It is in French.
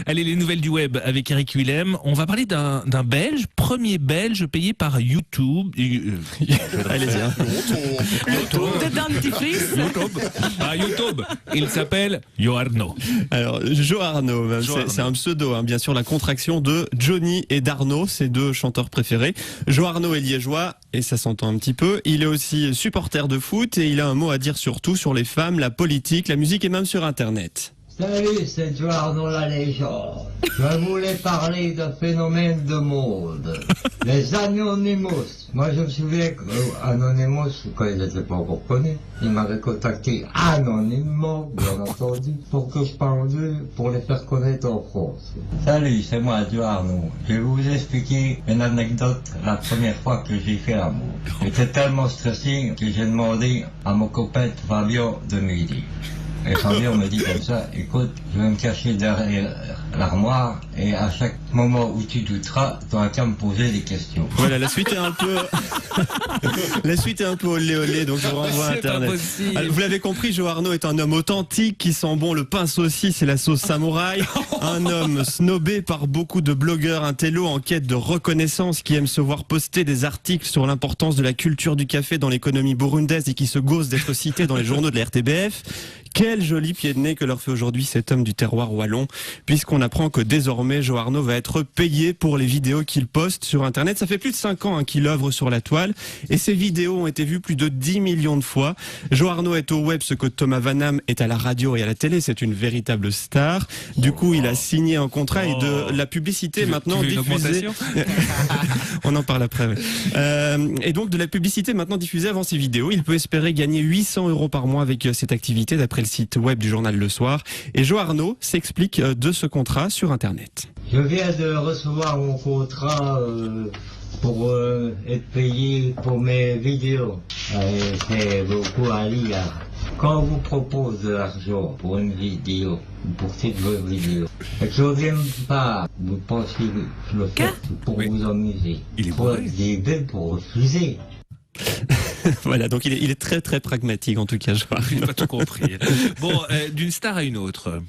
Allez, les nouvelles du web avec Eric Willem. On va parler d'un Belge, premier Belge payé par YouTube. Allez-y. Hein. De dentifrice. YouTube. Ah, YouTube. Il s'appelle Joarno. Alors, Joarno, c'est un pseudo, hein, bien sûr, la contraction de Johnny et d'Arnaud, ses deux chanteurs préférés. Joarno est liégeois, et ça s'entend un petit peu. Il est aussi supporter de foot et il a un mot à dire sur tout, sur les femmes, la politique, la musique et même sur Internet. Salut, c'est Joarno la légende. Je voulais parler d'un phénomène de mode. Les Anonymous. Moi, je me souviens qu'Anonymous, quand ils n'étaient pas encore connus, ils m'avaient contacté anonymement, bien entendu, pour que je parle d'eux, pour les faire connaître en France. Salut, c'est moi, Joarno. Je vais vous expliquer une anecdote la première fois que j'ai fait l'amour. J'étais tellement stressé que j'ai demandé à mon copain Fabien de m'aider. Et Fabien me dit comme ça, écoute, je vais me cacher derrière l'armoire et à chaque moment où tu douteras, tu auras qu'à me poser des questions. Voilà, la suite est un peu... la suite est un peu olé olé, donc je vous renvoie à Internet. Alors, vous l'avez compris, Joarno est un homme authentique qui sent bon le pain saucisse et la sauce samouraï. Un homme snobé par beaucoup de blogueurs intello en quête de reconnaissance qui aiment se voir poster des articles sur l'importance de la culture du café dans l'économie burundaise et qui se gausse d'être cité dans les journaux de la RTBF. Quel joli pied de nez que leur fait aujourd'hui cet homme du terroir wallon, puisqu'on apprend que désormais Joarno va être payé pour les vidéos qu'il poste sur Internet. Ça fait plus de 5 ans qu'il œuvre sur la toile et ses vidéos ont été vues plus de 10 millions de fois. Joarno est au web ce que Thomas Van Damme est à la radio et à la télé, c'est une véritable star. Du coup, il a signé un contrat et de la publicité maintenant diffusée. On en parle après. Ouais. Et donc de la publicité maintenant diffusée avant ses vidéos. Il peut espérer gagner 800 € par mois avec cette activité d'après le site web du journal Le Soir. Et Joarno s'explique de ce contrat sur Internet. Je viens de recevoir mon contrat pour être payé pour mes vidéos. C'est beaucoup à lire. Quand on vous propose de l'argent pour une vidéo, pour toutes vos vidéos, et que je ne viens pas, vous pensez que je le fais pour vous amuser. Il est faut bourré. des belles pour refuser. Voilà, donc il est très très pragmatique en tout cas, Joarno. J'ai pas tout compris. Bon, d'une star à une autre.